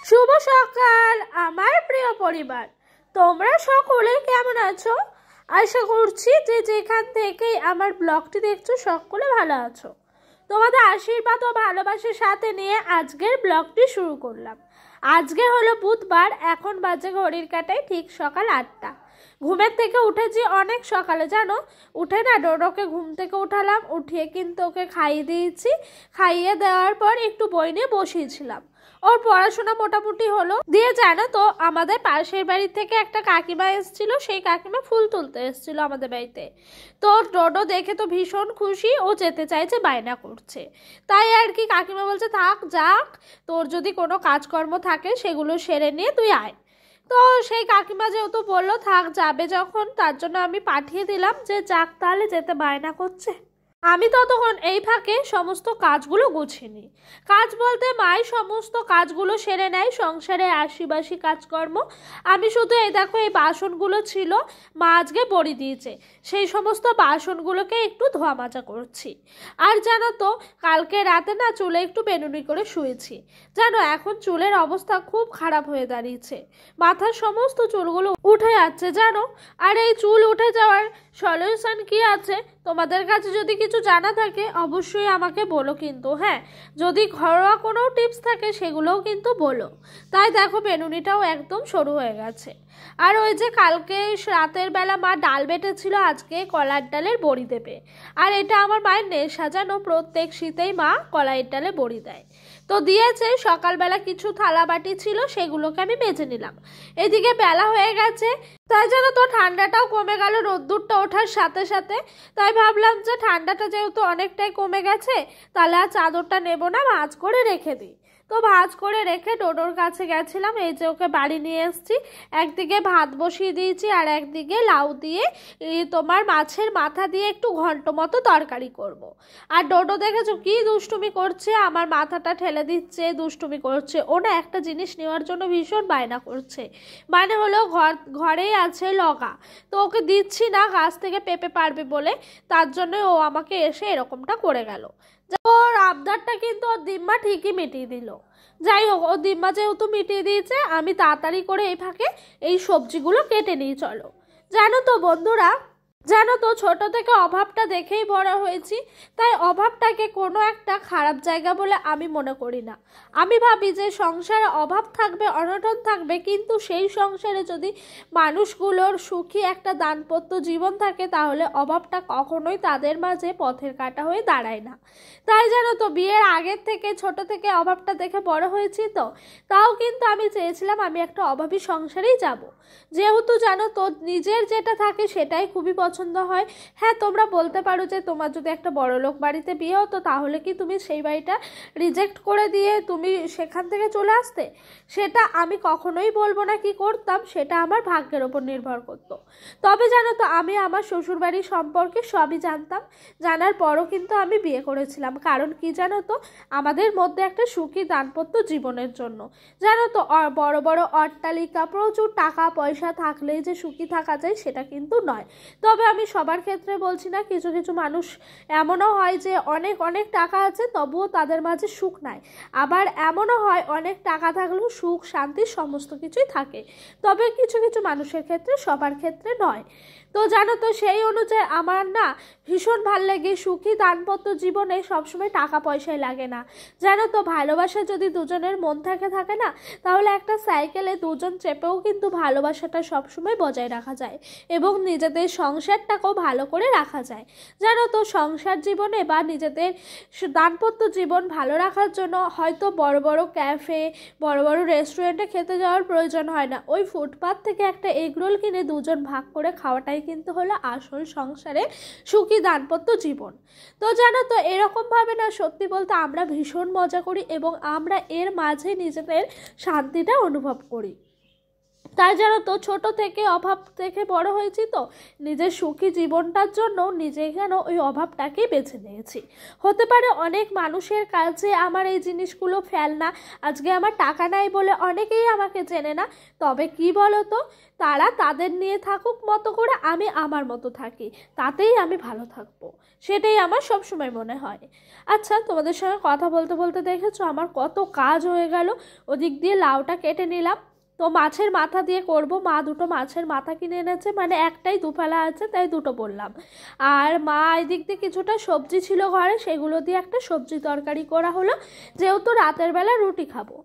শুভ সকাল আমার প্রিয় পরিবার, তোমরা সকলে কেমন আছো? আশা করছি যে যেখান থেকে আমার ব্লগটি দেখছো সকলে ভালো আছো। তোমাদের আশীর্বাদ ও ভালোবাসার সাথে নিয়ে আজকের ব্লগটি শুরু করলাম। আজকে হলো বুধবার, এখন বাজে ঘড়ির কাঁটায় ঠিক সকাল 8টা। ঘুমের থেকে উঠেছি অনেক সকালে, জানো। উঠে না ডোডোকে ঘুম থেকে উঠালাম, উঠিয়ে কিন্তু ওকে খাইয়ে দিয়েছি। খাইয়ে দেওয়ার পর একটু বই নিয়ে বসিয়েছিলাম। ওর পড়াশোনা মোটামুটি হলো দিয়ে, জানো তো আমাদের পাশের বাড়ি থেকে একটা কাকিমা এসেছিল, সেই কাকিমা ফুল তুলতে এসেছিল আমাদের বাড়িতে। তো ডোডো দেখে তো ভীষণ খুশি, ও যেতে চাইছে, বায়না করছে। তাই আর কি কাকিমা বলছে থাক যাক, তোর যদি কোনো কাজকর্ম থাকে সেগুলো সেরে নিয়ে তুই আয়। তো সেই কাকিমা যেহেতু বললো থাক যাবে যখন, তার জন্য আমি পাঠিয়ে দিলাম যে যাক তাহলে, যেতে বায়না করছে। আমি ততক্ষণ এই ফাঁকে সমস্ত কাজগুলো গুছিয়ে নিই। কাজ বলতে মাই সমস্ত কাজগুলো সেরে নেয়, সংসারে আশিবাসি কাজকর্ম। আমি শুধু এই দেখো এই বাসনগুলো ছিল, মা আজকে বড়ি দিয়েছে, সেই সমস্ত বাসনগুলোকে একটু ধোয়া মাজা করছি। আর জানো তো কালকে রাতে না চুলে একটু বেনুনি করে শুয়েছি। জানো এখন চুলের অবস্থা খুব খারাপ হয়ে দাঁড়িয়েছে, মাথার সমস্ত চুলগুলো উঠে যাচ্ছে জানো। আর এই চুল উঠে যাওয়ার সলিউশন কি আছে? তোমাদের কাছে যদি কিছু জানা থাকে অবশ্যই আমাকে বলো কিন্তু, হ্যাঁ। যদি ঘরোয়া কোনো টিপস থাকে সেগুলোও কিন্তু বলো। তাই দেখো বেনুনিটাও একদম সরু হয়ে গেছে। আর ওই যে কালকে রাতের বেলা মা ডাল বেটেছিল, আজকে কলার ডালের বড়ি দেবে। আর এটা আমার মায়ের নেশা জানো, প্রত্যেক শীতেই মা কলাইয়ের ডালে বড়ি দেয়। তো দিয়েছে, সকালবেলা কিছু থালা বাটি ছিল সেগুলোকে আমি মেজে নিলাম। এদিকে বেলা হয়ে গেছে, তাই জানো তো ঠান্ডাটাও কমে গেল রোদ্দুরটা ওঠার সাথে সাথে। তাই ভাবলাম যে ঠান্ডাটা যেহেতু অনেকটাই কমে গেছে, তাহলে আর চাদরটা নেব না, ভাঁজ করে রেখে দিই। তো ভাঁজ করে রেখে ডোডোর কাছে গেছিলাম, এই যে ওকে বাড়ি নিয়ে এসেছি। একদিকে ভাত বসিয়ে দিয়েছি আর একদিকে লাউ দিয়ে তোমার মাছের মাথা দিয়ে একটু ঘন্ট মতো তরকারি করব। আর ডোডো দেখেছো কি দুষ্টুমি করছে, আমার মাথাটা ঠেলে দিচ্ছে, দুষ্টুমি করছে। ও না একটা জিনিস নেওয়ার জন্য ভীষণ বায়না করছে, মানে হলো ঘরেই আছে লগা, তো ওকে দিচ্ছি না গাছ থেকে পেঁপে পারবে বলে, তার জন্য ও আমাকে এসে এরকমটা করে গেল। ওর আবদারটা কিন্তু ওর দিম্মা ঠিকই মিটিয়ে দিল। যাই হোক, ও দিম্মা যেহেতু মিটিয়ে দিয়েছে, আমি তাড়াতাড়ি করে এই ফাঁকে এই সবজিগুলো কেটে নিয়ে চলো। জানো তো বন্ধুরা, জানো তো ছোট থেকে অভাবটা দেখেই বড় হয়েছি, তাই অভাবটাকে কোনো একটা খারাপ জায়গা বলে আমি মনে করি না। আমি ভাবি যে সংসারে অভাব থাকবে, অনটন থাকবে, কিন্তু সেই সংসারে যদি মানুষগুলোর সুখী একটা দাম্পত্য জীবন থাকে, তাহলে অভাবটা কখনোই তাদের মাঝে পথের কাঁটা হয়ে দাঁড়ায় না। তাই জানো তো বিয়ের আগের থেকে ছোট থেকে অভাবটা দেখে বড় হয়েছি, তো তাও কিন্তু আমি চেয়েছিলাম আমি একটা অভাবী সংসারেই যাব। যেহেতু জানো তো নিজের যেটা থাকে সেটাই খুবই পছন্দ হয়। হ্যাঁ তোমরা বলতে পারো যে তোমার যদি একটা বড়লোক বাড়িতে বিয়ে হতো তাহলে কি তুমি সেই বাড়িটা রিজেক্ট করে দিয়ে তুমি সেখান থেকে চলে আসতে? সেটা আমি কখনোই বলবো না কি করতাম, সেটা আমার ভাগ্যের ওপর নির্ভর করতো। তবে জানো তো আমি আমার শ্বশুরবাড়ির সম্পর্কে সবই জানতাম, জানার পরও কিন্তু আমি বিয়ে করেছিলাম। কারণ কি জানো তো, আমাদের মধ্যে একটা সুখী দাম্পত্য জীবনের জন্য। জানো তো বড় বড় অট্টালিকা, প্রচুর টাকা পয়সা থাকলেই যে সুখী থাকা যায় সেটা কিন্তু নয়। তবে আমি সবার ক্ষেত্রে বলছি না, কিছু কিছু মানুষ এমনও হয় যে অনেক অনেক টাকা আছে তবুও তাদের মাঝে সুখ নাই। আবার এমনও হয় অনেক টাকা থাকলেও সুখ শান্তি সমস্ত কিছুই থাকে, তবে কিছু কিছু মানুষের ক্ষেত্রে, সবার ক্ষেত্রে নয়। তো জানো তো সেই অনুযায়ী আমার না ভীষণ ভাল লাগে সুখী দাম্পত্য জীবনে সবসময় টাকা পয়সায় লাগে না। জানো তো ভালোবাসা যদি দুজনের মন থেকে থাকে না, তাহলে একটা সাইকেলে দুজন চেপেও কিন্তু ভালোবাসাটা সবসময় বজায় রাখা যায় এবং নিজেদের সংসারটাকেও ভালো করে রাখা যায়। জানো তো সংসার জীবনে বা নিজেদের দাম্পত্য জীবন ভালো রাখার জন্য হয়তো বড় বড় ক্যাফে, বড় বড় রেস্টুরেন্টে খেতে যাওয়ার প্রয়োজন হয় না। ওই ফুটপাত থেকে একটা এগরোল কিনে দুজন ভাগ করে খাওয়াটাই কিন্তু হলো আসল সংসারে সুখী দাম্পত্য জীবন। তো জানো তো এরকমভাবে না সত্যি বলতে আমরা ভীষণ মজা করি এবং আমরা এর মাঝে নিজেদের শান্তিটা অনুভব করি। তাই জানো তো ছোট থেকে অভাব থেকে বড় হয়েছি, তো নিজের সুখী জীবনটার জন্য নিজে যেন ওই অভাবটাকেই বেছে নিয়েছি। হতে পারে অনেক মানুষের কাছে আমার এই জিনিসগুলো ফেলনা, আজকে আমার টাকা নাই বলে অনেকেই আমাকে চেনে না, তবে কি বলো তো, তারা তাদের নিয়ে থাকুক মতো করে, আমি আমার মতো থাকি, তাতেই আমি ভালো থাকবো, সেটাই আমার সবসময় মনে হয়। আচ্ছা, তোমাদের সঙ্গে কথা বলতে বলতে দেখেছো আমার কত কাজ হয়ে গেল। ওদিক দিয়ে লাউটা কেটে নিলাম, তো মাছের মাথা দিয়ে করব। মা দুটো মাছের মাথা কিনে এনেছে, মানে একটাই দুফালা আছে তাই দুটো বললাম। আর মা এদিক দিয়ে কিছুটা সবজি ছিল ঘরে, সেগুলো দিয়ে একটা সবজি তরকারি করা হলো, যেহেতু রাতের বেলা রুটি খাবো।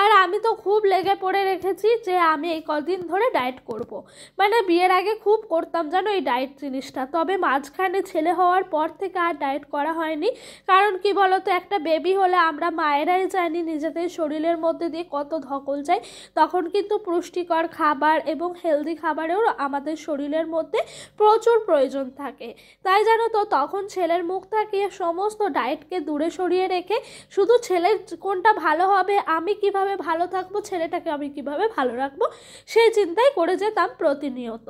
আর আমি তো খুব লেগে পড়ে রেখেছি যে আমি এই কদিন ধরে ডায়েট করব। মানে বিয়ের আগে খুব করতাম জানো এই ডায়েট জিনিসটা, তবে মাঝখানে ছেলে হওয়ার পর থেকে আর ডায়েট করা হয়নি। কারণ কি বলতো, একটা বেবি হলে আমরা মায়েরাই জানি নিজেদের শরীরের মধ্যে দিয়ে কত ধকল যায়, তখন কিন্তু পুষ্টিকর খাবার এবং হেলদি খাবারেও আমাদের শরীরের মধ্যে প্রচুর প্রয়োজন থাকে। তাই জানো তো, তখন ছেলের মুখ তাকিয়ে সমস্ত ডায়েটকে দূরে সরিয়ে রেখে শুধু ছেলের কোনটা ভালো হবে, আমি কিভাবে ভালো থাকবো, ছেলেটাকে আমি কিভাবে ভালো রাখবো, সেই চিন্তাই করে যেতাম প্রতিনিয়ত।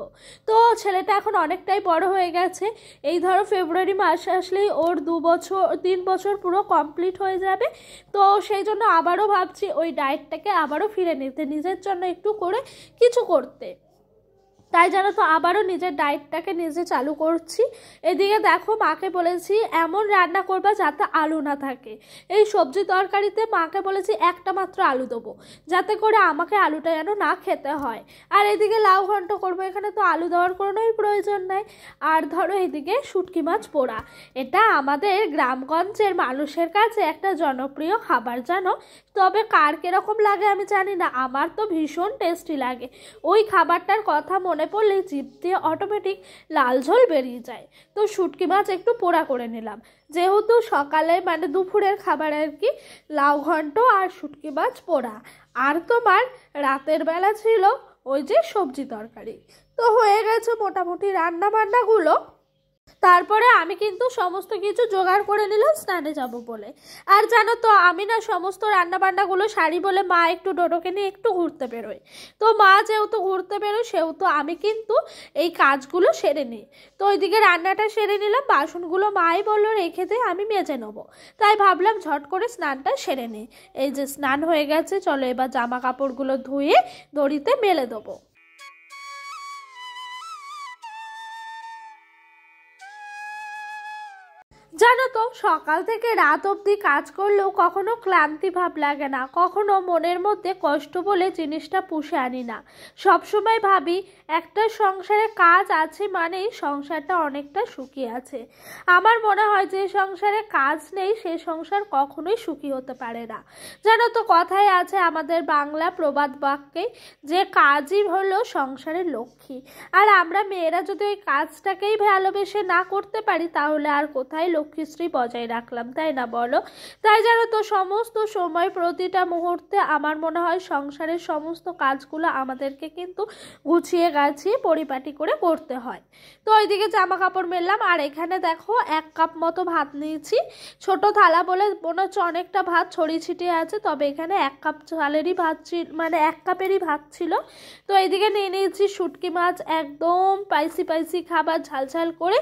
তো ছেলেটা এখন অনেকটাই বড় হয়ে গেছে, এই ধরো ফেব্রুয়ারি মাস আসলেই ওর 3 বছর পুরো কমপ্লিট হয়ে যাবে। তো সেই জন্য আবারও ভাবছি ওই ডায়েটটাকে আবারও ফিরে নিতে, নিজের জন্য একটু করে কিছু করতে। তাই জানো তো আবারও নিজের ডায়েটটাকে নিজে চালু করছি। এদিকে দেখো, মাকে বলেছি এমন রান্না করবা যাতে আলু না থাকে। এই সবজি তরকারিতে মাকে বলেছি একটা মাত্র আলু দেবো, যাতে করে আমাকে আলুটা যেন না খেতে হয়। আর এদিকে লাউ ঘন্ট করবো, এখানে তো আলু দেওয়ার কোনোই প্রয়োজন নাই। আর ধরো এদিকে শুটকি মাছ পোড়া, এটা আমাদের গ্রামগঞ্জের মানুষের কাছে একটা জনপ্রিয় খাবার জানো। তবে কার কিরকম লাগে আমি জানি না, আমার তো ভীষণ টেস্টি লাগে। ওই খাবারটার কথা মনে পড়লে জিভ দিয়ে অটোমেটিক লাল ঝোল বেরিয়ে যায়। তো শুটকি মাছ একটু পোড়া করে নিলাম, যেহেতু সকালে মানে দুপুরের খাবার আর কি, লাউ ঘন্ট আর শুটকি মাছ পোড়া। আর তোমার রাতের বেলা ছিল ওই যে সবজি তরকারি। তো হয়ে গেছে মোটামুটি রান্না বান্নাগুলো। তারপরে আমি কিন্তু সমস্ত কিছু জোগাড় করে নিলাম স্নানে যাব বলে। আর জানো তো, আমি না সমস্ত রান্নাবান্নাগুলো সারি বলে মা একটু ডোডোকে নিয়ে একটু ঘুরতে বেরোয়। তো মা যেহেতু ঘুরতে বেরোয়, সেহেতু আমি কিন্তু এই কাজগুলো সেরে নিই। তো ওইদিকে রান্নাটা সেরে নিলাম, বাসনগুলো মাই বললো রেখে দে, আমি মেজে নেবো। তাই ভাবলাম ঝট করে স্নানটা সেরে নিই। এই যে স্নান হয়ে গেছে, চলো এবার জামা কাপড়গুলো ধুয়ে দড়িতে মেলে দেবো। জানো তো, সকাল থেকে রাত অবধি কাজ করলেও কখনো ক্লান্তি ভাব লাগে না, কখনো মনের মধ্যে কষ্ট বলে জিনিসটা পুষে আনি না। সবসময় ভাবি একটা সংসারে কাজ আছে মানেই সংসারটা অনেকটা সুখী আছে। আমার মনে হয় যে সংসারে কাজ নেই সে সংসার কখনোই সুখী হতে পারে না। জানো তো, কথায় আছে আমাদের বাংলা প্রবাদ বাক্যে যে কাজই হলো সংসারের লক্ষ্মী। আর আমরা মেয়েরা যদি ওই কাজটাকেই ভালোবেসে না করতে পারি, তাহলে আর কোথায় লক্ষ্মীশ্রী বজায় রাখলাম, তাই না বলো? তাই জানো তো, সমস্ত সময় প্রতিটা মুহূর্তে আমার মনে হয় সংসারের সমস্ত কাজগুলো আমাদেরকে কিন্তু গুছিয়ে গাছিয়ে পরিপাটি করে করতে হয়। তো ওইদিকে জামা কাপড় মেললাম, আর এখানে দেখো 1 কাপ মতো ভাত নিয়েছি। ছোট থালা বলে মনে হচ্ছে অনেকটা ভাত ছড়িয়ে ছিটিয়ে আছে, তবে এখানে 1 কাপ চালেরই ভাত ছিল, মানে 1 কাপেরই ভাত ছিল। তো এইদিকে নিয়ে নিয়েছি শুটকি মাছ, একদম স্পাইসি খাবার, ঝাল ঝাল করে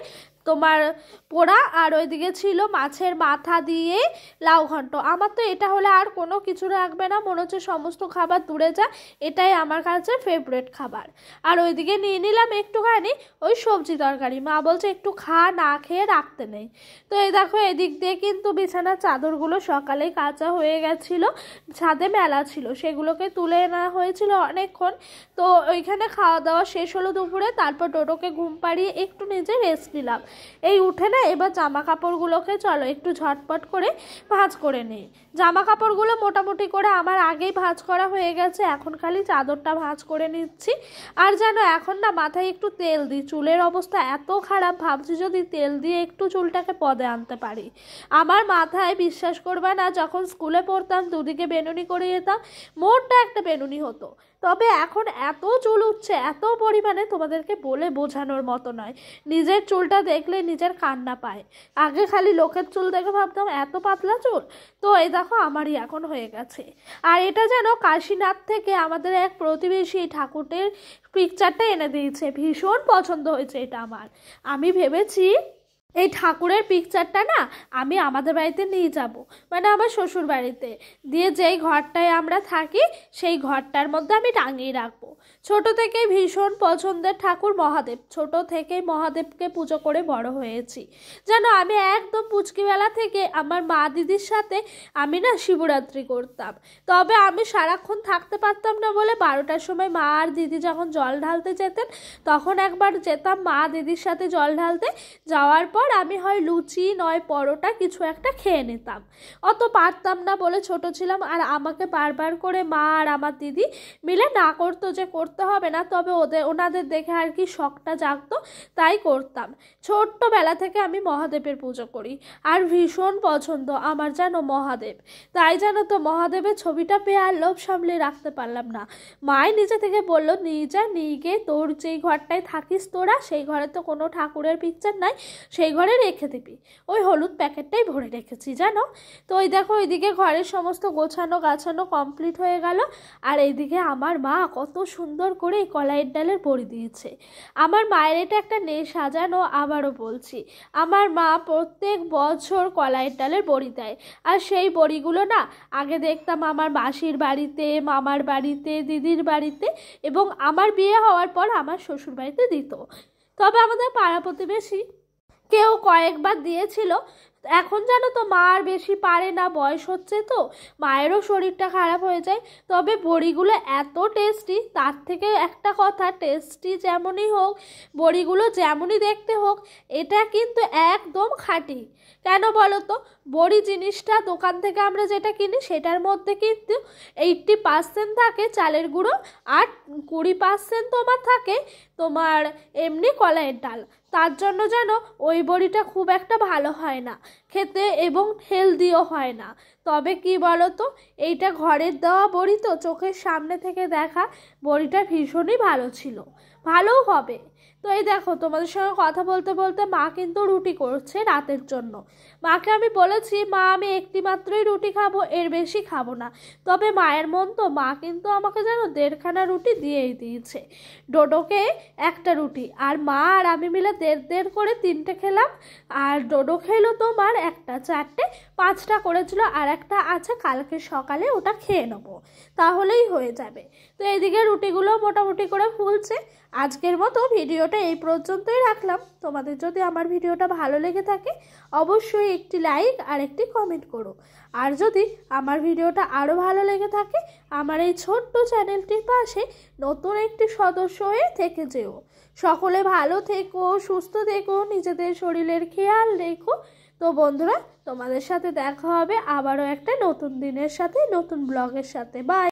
তোমার পোড়া। আর ওইদিকে ছিল মাছের মাথা দিয়ে লাউ ঘন্ট। আমার তো এটা হলে আর কোনো কিছু রাখবে না, মনে হচ্ছে সমস্ত খাবার দূরে যায়, এটাই আমার কাছে ফেভারিট খাবার। আর ওইদিকে নিয়ে নিলাম একটুখানি ওই সবজি তরকারি, মা বলছে একটু খা, না খেয়ে রাখতে নেই। তো এই দেখো, এদিক দিয়ে কিন্তু বিছানার চাদরগুলো সকালেই কাঁচা হয়ে গেছিলো, ছাদে মেলা ছিল, সেগুলোকে তুলে আনা হয়েছিল অনেকক্ষণ। তো ওইখানে খাওয়া দাওয়া শেষ হলো দুপুরে, তারপর ডোডোকে ঘুম পাড়িয়ে একটু নিজে রেস্ট নিলাম। এই উঠে না এবার জামা কাপড়গুলোকে চলো একটু ঝটপট করে ভাঁজ করে নিই। জামা কাপড়গুলো মোটামুটি করে আমার আগেই ভাঁজ করা হয়ে গেছে, এখন খালি চাদরটা ভাঁজ করে নিচ্ছি। আর জানো, এখন না মাথায় একটু তেল দিই, চুলের অবস্থা এত খারাপ, ভাবছি যদি তেল দিয়ে একটু চুলটাকে পদে আনতে পারি। আমার মাথায় বিশ্বাস করবে না, যখন স্কুলে পড়তাম দুদিকে বেনুনি করে যেতাম, মোটটা একটা বেনুনি হতো, তবে এখন এত চুল উঠছে, এত পরিমাণে, তোমাদেরকে বলে বোঝানোর মতো নয়। নিজের চুলটা দেখলে নিজের কান্না পায়। আগে খালি লোকের চুল দেখে ভাবতাম এত পাতলা চুল, তো এই দেখো আমারই এখন হয়ে গেছে। আর এটা যেন কাশীনাথ থেকে আমাদের এক প্রতিবেশী ঠাকুরের পিকচারটা এনে দিয়েছে, ভীষণ পছন্দ হয়েছে এটা আমার। আমি ভেবেছি এই ঠাকুরের পিকচারটা না আমি আমাদের বাড়িতে নিয়ে যাব, মানে আমার শ্বশুর বাড়িতে দিয়ে, যেই ঘরটায় আমরা থাকি সেই ঘরটার মধ্যে আমি টাঙিয়ে রাখবো। ছোট থেকেই ভীষণ পছন্দের ঠাকুর মহাদেব, ছোট থেকেই মহাদেবকে পুজো করে বড় হয়েছি। জানো আমি একদম পুচকিবেলা থেকে আমার মা দিদির সাথে আমি না শিবরাত্রি করতাম। তবে আমি সারাক্ষণ থাকতে পারতাম না বলে 12টার সময় মা আর দিদি যখন জল ঢালতে যেতেন তখন একবার যেতাম মা দিদির সাথে জল ঢালতে। যাওয়ার পর আমি হয় লুচি নয় পরোটা কিছু একটা খেয়ে নিতাম। অত পারতাম না বলে ছোট ছিলাম, আর আমাকে বারবার করে মা আর আমার দিদি মিলে না করতো যে করতে হবে না, তবে ওনাদের দেখে আর কি শখটা জাগতো, তাই করতাম। ছোট্টবেলা থেকে আমি মহাদেবের পুজো করি আর ভীষণ পছন্দ আমার যেন মহাদেব। তাই জানো তো মহাদেবের ছবিটা পেয়ে আর লোভ সামলে রাখতে পারলাম না। মায় নিজে থেকে বললো নিয়ে যা, নিয়ে গিয়ে তোর যেই ঘরটায় থাকিস তোরা সেই ঘরে তো কোনো ঠাকুরের পিকচার নাই, সেই ঘরে রেখে দিবি। ওই হলুদ প্যাকেটটাই ভরে রেখেছি জানো। তো ওই দেখো ওইদিকে ঘরের সমস্ত গোছানো গাছানো কমপ্লিট হয়ে গেল। আর এইদিকে আমার মা কত সুন্দর করে কলাইয়ের ডালের বড়ি দিয়েছে। আমার মায়ের এটা একটা নেশা জানো, আবারও বলছি, আমার মা প্রত্যেক বছর কলাইয়ের ডালের বড়ি দেয়। আর সেই বড়িগুলো না আগে দেখতাম আমার মাসির বাড়িতে, মামার বাড়িতে, দিদির বাড়িতে, এবং আমার বিয়ে হওয়ার পর আমার শ্বশুর বাড়িতে দিত। তবে আমাদের পাড়া প্রতিবেশী কেউ কয়েকবার দিয়েছিল। এখন জানো তো মা আর বেশি পারে না, বয়স হচ্ছে তো, মায়েরও শরীরটা খারাপ হয়ে যায়। তবে বড়িগুলো এত টেস্টি, তার থেকে একটা কথা, টেস্টি যেমনই হোক, বড়িগুলো যেমনই দেখতে হোক, এটা কিন্তু একদম খাঁটি। কেন বলো তো, বড়ি জিনিসটা দোকান থেকে আমরা যেটা কিনি সেটার মধ্যে কিন্তু 80% থাকে চালের গুঁড়ো, আর 20% তোমার থাকে তোমার এমনি কলাইয়ের ডাল। তার জন্য যেন ওই বড়িটা খুব একটা ভালো হয় না খেতে, এবং হেলদিও হয় না। তবে কি বলো তো, এইটা ঘরের দেওয়া বড়ি তো, চোখের সামনে থেকে দেখা, বড়িটা ভীষণই ভালো ছিল, ভালোও হবে। তো এই দেখো তোমাদের সঙ্গে কথা বলতে বলতে মা কিন্তু রুটি করছে রাতের জন্য। মাকে আমি বলেছি মা আমি একটি মাত্রই রুটি খাবো, এর বেশি খাবো না। তবে মায়ের মন তো, মা কিন্তু আমাকে যেন 1.5খানা রুটি দিয়েই দিয়েছে। ডোডোকে একটা রুটি, আর মা আর আমি মিলে 1.5 করে 3টে খেলাম। আর ডোডো খেলো তোমার একটা, 4টে, 5টা করেছিল, আর একটা আছে কালকে সকালে, ওটা খেয়ে নেবো, তাহলেই হয়ে যাবে। তো এইদিকে রুটিগুলো মোটামুটি করে ফুলছে। আজকের মতো ভিডিওটা এই পর্যন্তই রাখলাম। তোমাদের যদি আমার ভিডিওটা ভালো লেগে থাকে অবশ্যই একটি লাইক আর একটি কমেন্ট করো। আর যদি আমার ভিডিওটা আরও ভালো লেগে থাকে আমার এই ছোট্ট চ্যানেলটির পাশে নতুন একটি সদস্য হয়ে থেকে যেও। সকলে ভালো থেকো, সুস্থ থেকো, নিজেদের শরীরের খেয়াল রেখো। তো বন্ধুরা তোমাদের সাথে দেখা হবে আবারও একটা নতুন দিনের সাথে, নতুন ব্লগের সাথে। বাই।